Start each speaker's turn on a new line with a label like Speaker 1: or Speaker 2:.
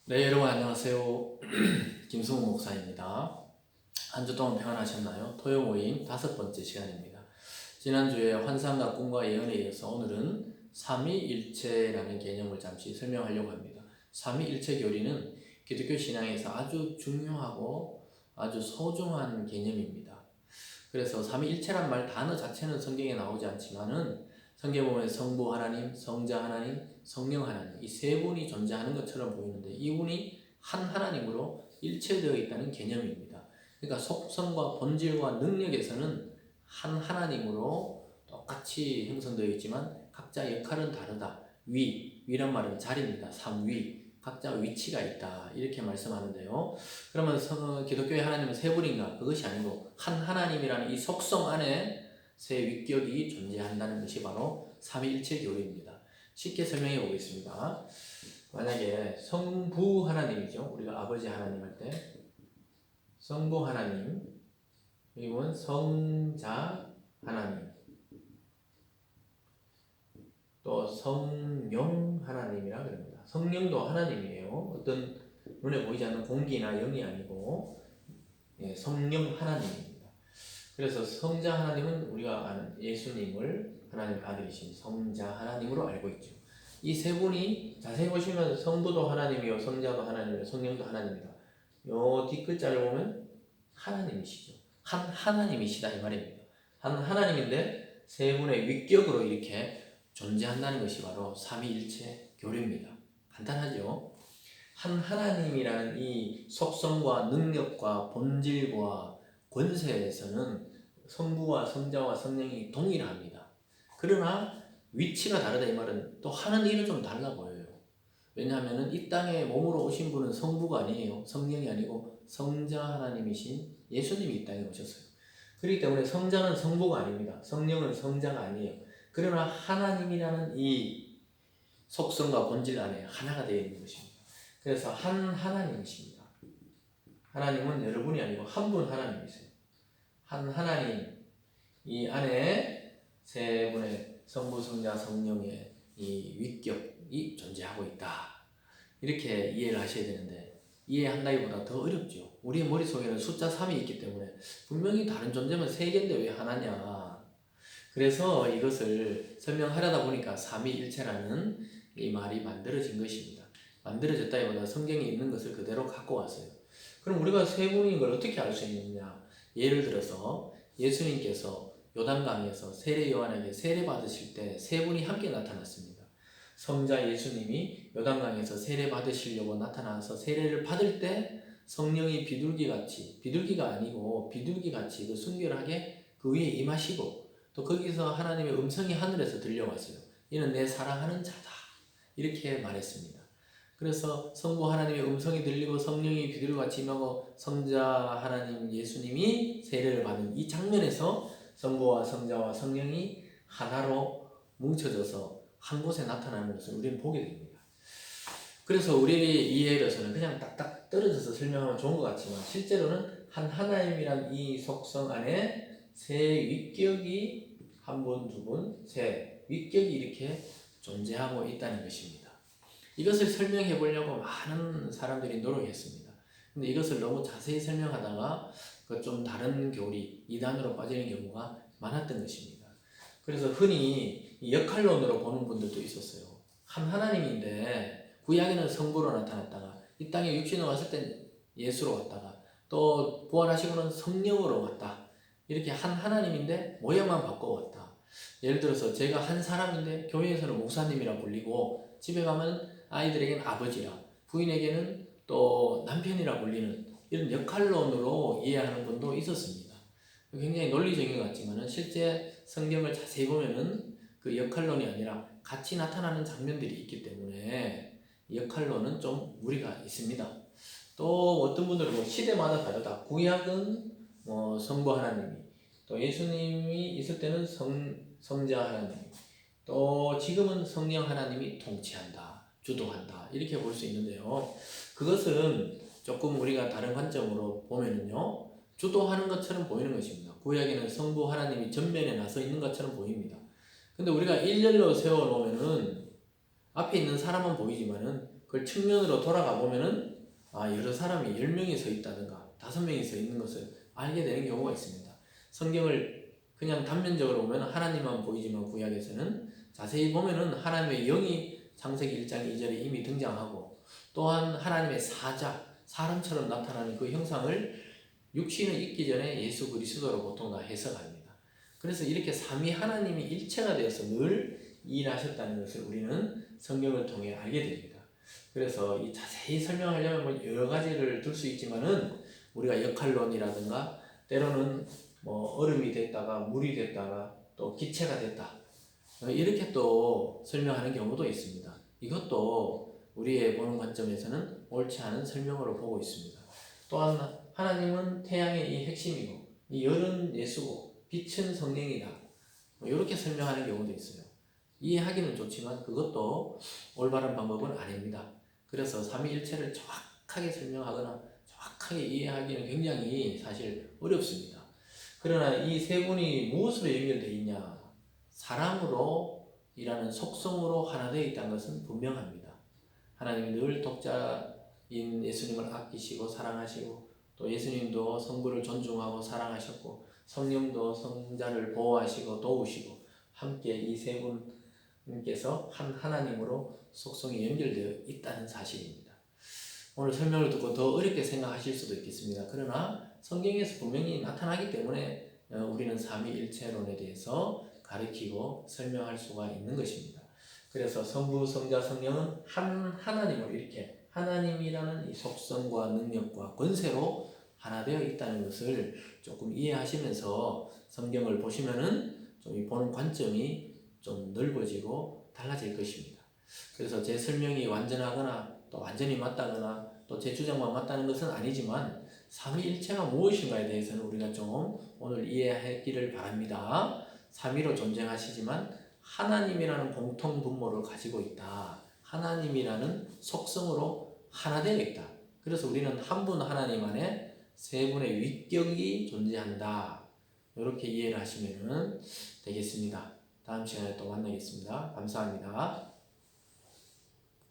Speaker 1: 네, 여러분 안녕하세요. 김승우 목사입니다. 한 주 동안 평안하셨나요? 토요 모임 5번째 시간입니다. 지난주에 환상과 꿈과 예언에 이어서 오늘은 삼위일체라는 개념을 잠시 설명하려고 합니다. 삼위일체 교리는 기독교 신앙에서 아주 중요하고 아주 소중한 개념입니다. 그래서 삼위일체란 말 단어 자체는 성경에 나오지 않지만은 성경에 보면 성부 하나님, 성자 하나님, 성령 하나님 이 세 분이 존재하는 것처럼 보이는데 이분이 한 하나님으로 일체되어 있다는 개념입니다. 그러니까 속성과 본질과 능력에서는 한 하나님으로 똑같이 형성되어 있지만 각자 역할은 다르다. 위란 말은 자리입니다. 삼위. 각자 위치가 있다. 이렇게 말씀하는데요. 그러면 기독교의 하나님은 세 분인가? 그것이 아니고 한 하나님이라는 이 속성 안에 세 위격이 존재한다는 것이 바로 삼위일체 교리입니다. 쉽게 설명해 보겠습니다. 만약에 성부 하나님이죠. 우리가 아버지 하나님 할 때 성부 하나님, 이건 성자 하나님, 또 성령 하나님이라 그럽니다. 성령도 하나님이에요. 어떤 눈에 보이지 않는 공기나 영이 아니고 성령 하나님입니다. 그래서 성자 하나님은 우리가 아는 예수님을 하나님의 아들이신 성자 하나님으로 알고 있죠. 이 세 분이 자세히 보시면 성부도 하나님이요, 성자도 하나님이요, 성령도 하나님이다. 요 뒷글자를 보면 하나님이시죠. 한 하나님이시다 이 말입니다. 한 하나님인데 세 분의 위격으로 이렇게 존재한다는 것이 바로 삼위일체 교리입니다. 간단하죠? 한 하나님이라는 이 속성과 능력과 본질과 권세에서는 성부와 성자와 성령이 동일합니다. 그러나 위치가 다르다 이 말은 또 하는 일은 좀 달라 보여요. 왜냐하면 이 땅에 몸으로 오신 분은 성부가 아니에요. 성령이 아니고 성자 하나님이신 예수님이 이 땅에 오셨어요. 그렇기 때문에 성자는 성부가 아닙니다. 성령은 성자가 아니에요. 그러나 하나님이라는 이 속성과 본질 안에 하나가 되어 있는 것입니다. 그래서 한 하나님이십니다. 하나님은 여러분이 아니고 한 분 하나님이세요. 한 하나님 이 안에 세 분의 성부, 성자, 성령의 이 위격이 존재하고 있다. 이렇게 이해를 하셔야 되는데 이해한다기보다 더 어렵죠. 우리의 머릿속에는 숫자 3이 있기 때문에 분명히 다른 존재면 세 개인데 왜 하나냐. 그래서 이것을 설명하려다 보니까 삼위일체라는 이 말이 만들어진 것입니다. 만들어졌다기보다 성경에 있는 것을 그대로 갖고 왔어요. 그럼 우리가 세 분인 걸 어떻게 알 수 있느냐? 예를 들어서 예수님께서 요단강에서 세례 요한에게 세례 받으실 때 세 분이 함께 나타났습니다. 성자 예수님이 요단강에서 세례 받으시려고 나타나서 세례를 받을 때 성령이 비둘기가 아니고 비둘기같이 그 순결하게 그 위에 임하시고 또 거기서 하나님의 음성이 하늘에서 들려왔어요. 이는 내 사랑하는 자다. 이렇게 말했습니다. 그래서 성부 하나님의 음성이 들리고 성령이 비둘기같이 임하고 성자 하나님 예수님이 세례를 받는 이 장면에서 성부와 성자와 성령이 하나로 뭉쳐져서 한 곳에 나타나는 것을 우리는 보게 됩니다. 그래서 우리 이해로서는 그냥 딱딱 떨어져서 설명하면 좋은 것 같지만 실제로는 한 하나님이란 이 속성 안에 세 위격이 한 분, 두 분, 세 위격이 이렇게 존재하고 있다는 것입니다. 이것을 설명해 보려고 많은 사람들이 노력했습니다. 근데 이것을 너무 자세히 설명하다가 좀 다른 교리, 이단으로 빠지는 경우가 많았던 것입니다. 그래서 흔히 역할론으로 보는 분들도 있었어요. 한 하나님인데 구약에는 성부로 나타났다가 이 땅에 육신으로 왔을 땐 예수로 왔다가 또 부활하시고는 성령으로 왔다. 이렇게 한 하나님인데 모양만 바꿔왔다. 예를 들어서 제가 한 사람인데 교회에서는 목사님이라 불리고 집에 가면 아이들에게는 아버지라 부인에게는 또 남편이라 불리는 이런 역할론으로 이해하는 분도 있었습니다. 굉장히 논리적인 것 같지만 실제 성경을 자세히 보면은 그 역할론이 아니라 같이 나타나는 장면들이 있기 때문에 역할론은 좀 무리가 있습니다. 또 어떤 분들은 뭐 시대마다 다르다. 구약은 성부 하나님이, 또 예수님이 있을 때는 성자 하나님, 또 지금은 성령 하나님이 통치한다, 주도한다 이렇게 볼 수 있는데요. 그것은 조금 우리가 다른 관점으로 보면은요, 주도하는 것처럼 보이는 것입니다. 구약에는 성부 하나님이 전면에 나서 있는 것처럼 보입니다. 근데 우리가 일렬로 세워놓으면은 앞에 있는 사람은 보이지만은 그 측면으로 돌아가 보면은 여러 사람이 10명이 서 있다든가 5명이 서 있는 것을 알게 되는 경우가 있습니다. 성경을 그냥 단면적으로 보면 하나님만 보이지만 구약에서는 자세히 보면은 하나님의 영이 창세기 1장 2절에 이미 등장하고, 또한 하나님의 사자, 사람처럼 나타나는 그 형상을 육신을 입기 전에 예수 그리스도로 보통 다 해석합니다. 그래서 이렇게 삼위 하나님이 일체가 되어서 늘 일하셨다는 것을 우리는 성경을 통해 알게 됩니다. 그래서 이 자세히 설명하려면 뭐 여러 가지를 들 수 있지만은 우리가 역할론이라든가 때로는 뭐 얼음이 됐다가 물이 됐다가 또 기체가 됐다, 이렇게 또 설명하는 경우도 있습니다. 이것도 우리의 보는 관점에서는 옳지 않은 설명으로 보고 있습니다. 또한 하나님은 태양의 이 핵심이고, 이 열은 예수고, 빛은 성령이다, 이렇게 설명하는 경우도 있어요. 이해하기는 좋지만 그것도 올바른 방법은 아닙니다. 그래서 삼위일체를 정확하게 설명하거나 정확하게 이해하기는 굉장히 사실 어렵습니다. 그러나 이 세 분이 무엇으로 연결되어 있냐? 사랑으로 일하는 속성으로 하나 되어 있다는 것은 분명합니다. 하나님이 늘 독자인 예수님을 아끼시고 사랑하시고, 또 예수님도 성부를 존중하고 사랑하셨고, 성령도 성자를 보호하시고 도우시고, 함께 이 세 분께서 한 하나님으로 속성이 연결되어 있다는 사실입니다. 오늘 설명을 듣고 더 어렵게 생각하실 수도 있겠습니다. 그러나 성경에서 분명히 나타나기 때문에 우리는 삼위일체론에 대해서 가르치고 설명할 수가 있는 것입니다. 그래서 성부, 성자, 성령은 한 하나님을 이렇게 하나님이라는 이 속성과 능력과 권세로 하나 되어 있다는 것을 조금 이해하시면서 성경을 보시면은 좀 이 보는 관점이 좀 넓어지고 달라질 것입니다. 그래서 제 설명이 완전하거나 또 완전히 맞다거나 또 제 주장만 맞다는 것은 아니지만 삼위일체가 무엇인가에 대해서는 우리가 좀 오늘 이해하기를 바랍니다. 삼위로 존재하시지만 하나님이라는 공통 분모를 가지고 있다. 하나님이라는 속성으로 하나 되어 있다. 그래서 우리는 한 분 하나님 안에 세 분의 위격이 존재한다. 이렇게 이해를 하시면 되겠습니다. 다음 시간에 또 만나겠습니다. 감사합니다.